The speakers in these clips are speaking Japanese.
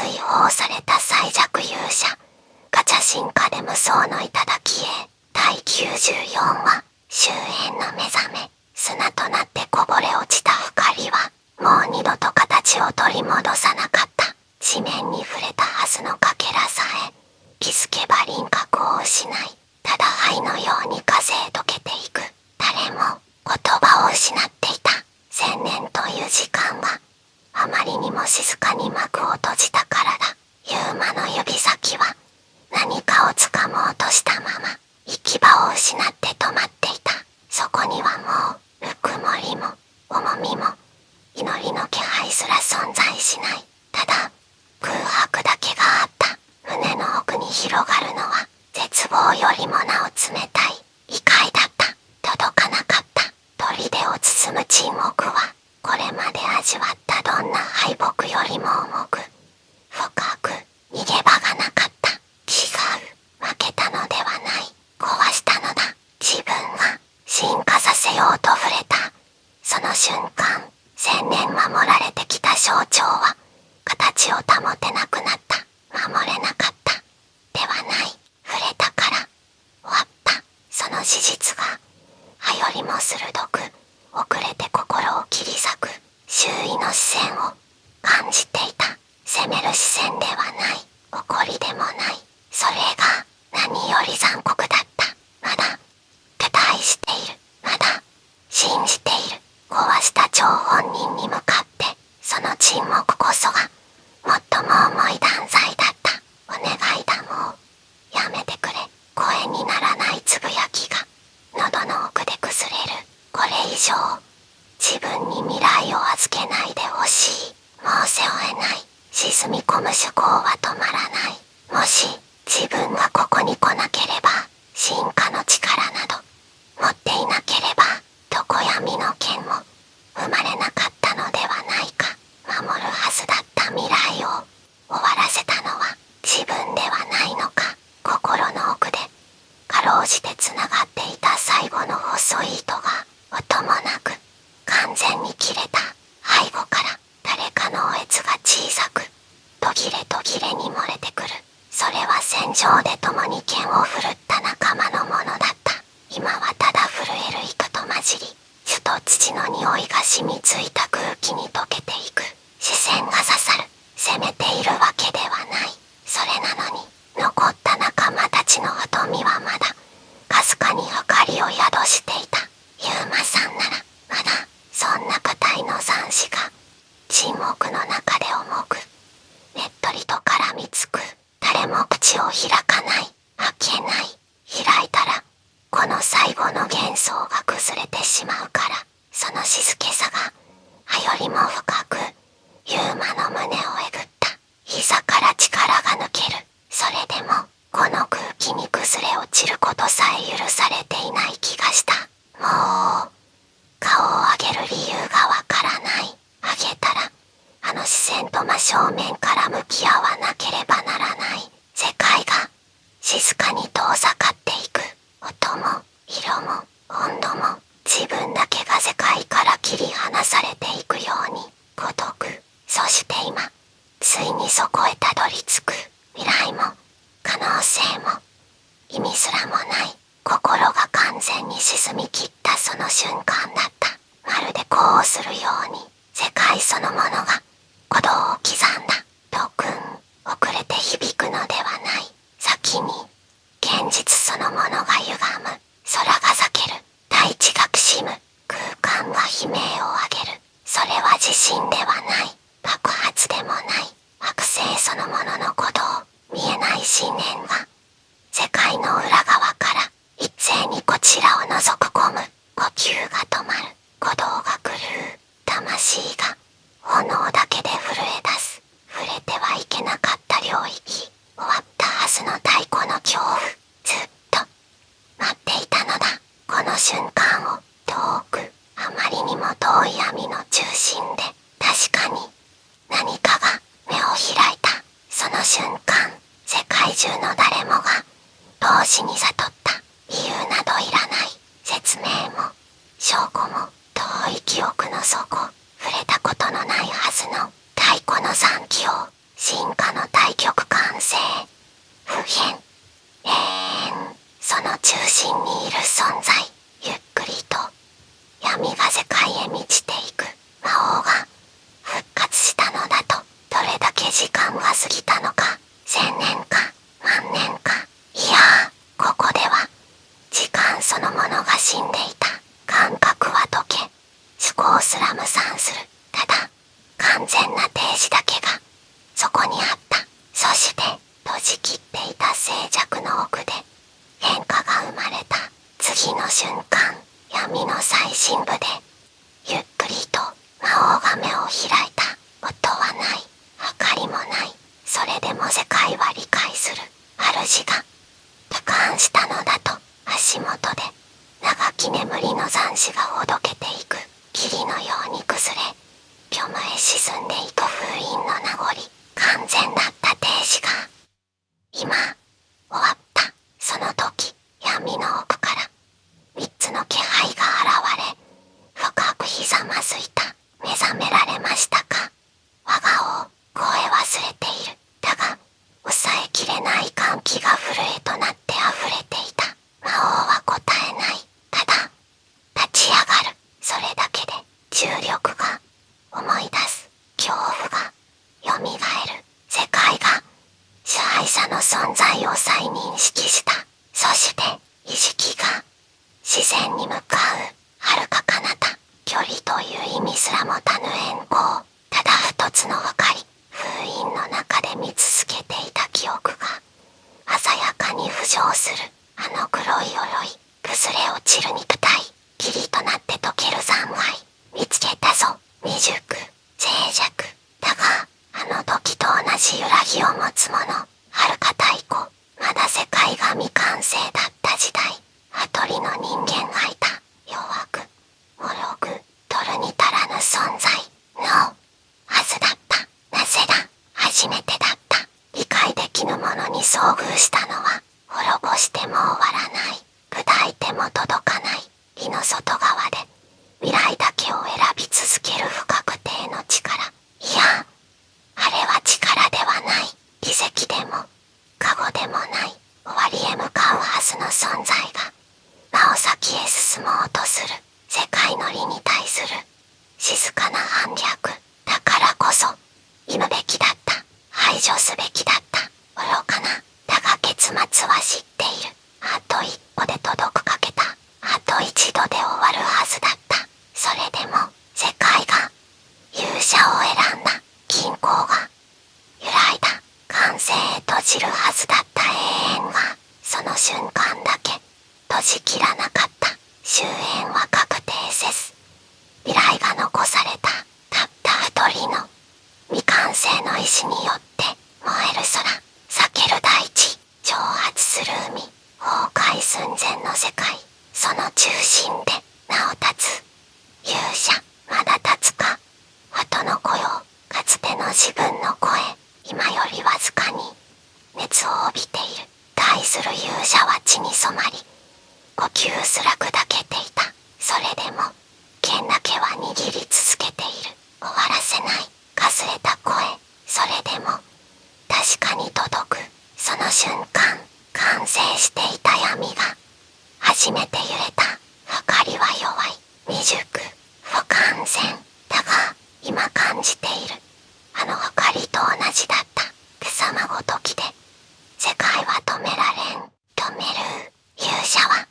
追放された最弱勇者ガチャ進化で無双の頂へ。第94話、終焉の目覚め。砂となってこぼれ落ちた光はもう二度と形を取り戻さなかった。地面に触れたはずのかけらさえ気づけば輪郭を失い、ただ灰のように風へ溶けていく。誰も言葉を失っていた。千年という時間はあまりにも静かに幕を閉じたからだ。ユーマの指先は何かをつかもうとしたまま行き場を失って止まっていた。そこにはもうぬくもりも重みも祈りの気配すら存在しない。ただ空白だけがあった。胸の奥に広がるのは絶望よりもなお冷たい異界だった。届かなかった。砦を包む沈黙はこれまで味わったどんな敗北よりも重く深く、逃げ場がなかった。違う、負けたのではない、壊したのだ。自分が進化させようと触れたその瞬間、千年守られてきた象徴は形を保てなくなった。守れなかったではない、触れたから終わった。その事実が歯よりも鋭く遅れて心を切り裂く周囲の視線を感じていた。責める視線ではない、怒りでもない。それが何より残酷だった。まだ期待している、まだ信じている。壊した張本人に向かってその沈黙こそが最も重い断罪だった。お願いだ、もうやめてくれ。声にならないつぶやきが喉の奥で崩れる。これ以上自分に未来を預けないでほしい。もう背負えない。沈み込む趣向は止まらない。もし自分がここに来なければ、進化の力など持っていなければ、常闇の剣も生まれなかったのではないか。守るはずだった未来を終わらせたのは自分ではないのか。心の奥でかろうじてつながっていた最後の細い糸が音もなく完全に切れた。背後から誰かのおえつが小さく途切れ途切れに漏れてくる。それは戦場で共に剣を振るった仲間のものだった。今はただ震える糸と混じり、朱と土の匂いが染みついた空気に溶けていく。視線が刺さる。責めているわけではない。それなのに残った仲間たちの瞳はまだかすかに光を宿していた。ユーマさんならまだそんな硬いの残滓が沈黙の中で重くねっとりと絡みつく。誰も口を開かない、開けない。開いたらこの最後の幻想が崩れてしまうから。その静けさが歯よりも深くユーマの胸をえぐった。膝から力が抜ける。それでもこの空気に崩れ落ちることさえ許されていない気がした。もう顔を上げる理由がわからない。上げたらあの視線と真正面から向き合わなければならない。世界が静かに遠ざかっていく。音も色も温度も自分だけが世界から切り離されていくように孤独。そして今ついにそこへたどり着く。未来も可能性も意味すらもない。心が完全に沈み切ったその瞬間だった。まるで呼応するように世界そのものが鼓動を刻んだ。トクン、遅れて響くのではない。先に現実そのものが歪む。空が裂ける。大地がきしむ。空間が悲鳴を上げる。それは地震ではない。爆発でもない。惑星そのものの鼓動。見えない信念が世界の裏側から一斉にこちらを覗く込む。呼吸が止まる。鼓動が狂う。魂が炎だけで震え出す。触れてはいけなかった領域。終わったはずの太古の恐怖。ずっと待っていたのだ。この瞬間を。遠く、あまりにも遠い闇の中心で確かに何かが目を開いた。その瞬間、世界中の誰もが同時に悟った。理由などいらない。説明も証拠も遠い記憶の底。触れたことのないはずの太古の残機を進化の変、永遠、その中心にいる存在、ゆっくりと闇が世界へ満ちていく魔王が復活したのだと。どれだけ時間が過ぎたのか、1000年か万年か、いやここでは時間そのものが死んでいた。感覚は解け、思考すら無産する。ただ完全な停止だけがそこにあった。そして閉じきっていた静寂の奥で変化が生まれた。次の瞬間、闇の最深部でゆっくりと魔王が目を開いた。音はない、明かりもない。それでも世界は理解する。主が俯瞰したのだと。足元で長き眠りの残滓がほどけていく。霧のように崩れ虚無へ沈んでいく封印の名残。完全だった停止が今終わった。その時、闇の奥から三つの気配が現れ、深くひざまずいた。目覚められましたか、我が王。声忘れている。だが抑えきれない歓喜が震えとなって溢れていた。魔王は答えない。ただ立ち上がる。それだけで重力が思い出す。恐怖がよみがえる。世界が支配者の存在を再認識した。そして意識が自然に向かう。遥か彼方、距離という意味すら持たぬ円光。ただ一つの光。封印の中で見続けていた記憶が鮮やかに浮上する。あの黒い鎧、崩れ落ちる肉体、霧となって溶ける残骸。見つけたぞ。未熟、静寂。だがあの時と同じ揺らぎを持つ者。遥か太古、まだ世界が未完成だった時代、羽鳥の人間がいた。弱く脆く、取るに足らぬ存在のはずだった。なぜだ、初めてだった。理解できぬものに遭遇したのは、滅ぼしても終わらない、砕いても届かない火の外側で未来だけを選び続ける不確定の力。いや、あれは力ではない。奇跡でも過去でもない。終わりへ向かうはずの存在がなお先へ進もうとする。世界の理に対する静かな反逆。だからこそ忌むべきだった。排除すべきだった。愚かな。だが結末は知っている。あと一歩で届くかけた。あと一度で終わるはずだった。それでも世界が勇者を選んだ。均衡が揺らいだ。完成へ閉じるはずだった永遠がその瞬間だけ閉じきらなかった。終焉は確定せず、未来が残された。たった一人の未完成の意志によって燃える空、裂ける大地、蒸発する海、崩壊寸前の世界。その中心で名を立つ勇者。まだ立つか。鳩の声を、かつての自分の声、今よりわずかに熱を帯びている。対する勇者は血に染まり、呼吸すら砕けていた。それでも剣だけは握り続けている。終わらせない。かすれた声。それでも確かに届く。その瞬間、完成していた闇が初めて揺れた。光は弱い、未熟、不完全。だが今感じている。あの光と同じだった。貴様ごときで世界は止められん。止める。勇者は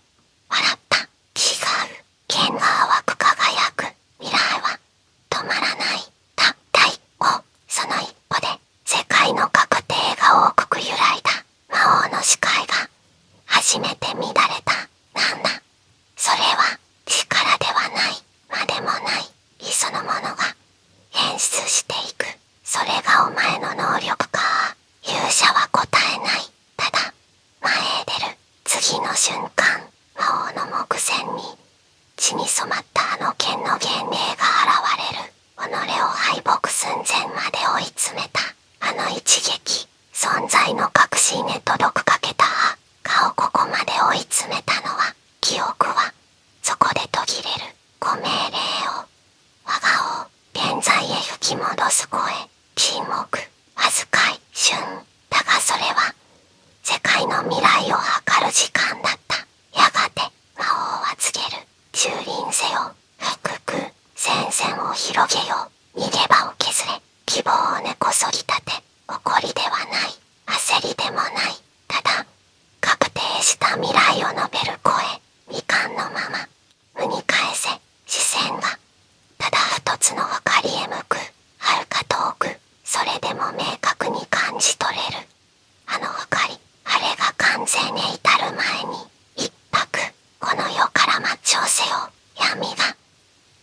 笑った。違う。剣が淡く輝く。未来は止まらない。たった一歩。その一歩で世界の確定が大きく揺らいだ。魔王の視界が初めて乱れた。なんだそれは。力ではない、までもない、意そのものが変質していく。それがお前の能力か。勇者は答えない。ただ前へ出る。次の瞬間、魔王の目前に血に染まったあの剣の幻霊が現れる。己を敗北寸前まで追い詰めた。あの一撃、存在の確信へ届くかけた。顔ここまで追い詰めたのは、記憶はそこで途切れる。ご命令を、我が王。現在へ吹き戻す声。沈黙、わずか一瞬。だがそれは世界る時間だった。やがて魔王は告げる。蹂躙せよ。腹空。戦線を広げよう。逃げ場を削れ。希望を根こそぎ立て。怒りではない。焦りでもない。ただ確定した未来を述べる声。未完のまま。無に返せ。視線がただ一つの光へ向く。遥か遠く。それでも明確に感じ取れる。あの光。晴れが完全に至る前に一拍。この世から抹消せよ。闇が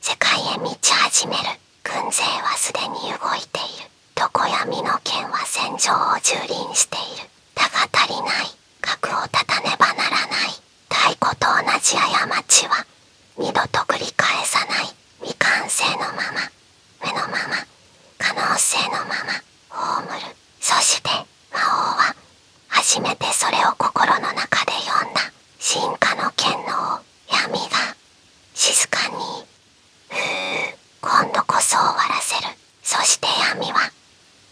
世界へ満ち始める。軍勢はすでに動いている。常闇の剣は戦場を蹂躙している。だが足りない。核を断たねばならない。太古と同じ過ちは二度と繰り返さない。未完成のまま、目のまま、可能性のまま葬る。そして魔王は初めてそれを心の中で読んだ。進化の剣の王。闇が静かに今度こそ終わらせる。そして闇は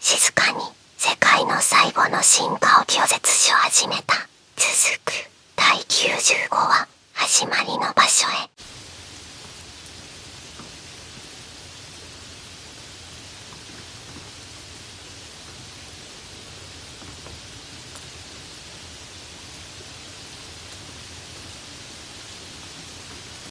静かに世界の最後の進化を拒絶し始めた。続く第95話、始まりの場所へ。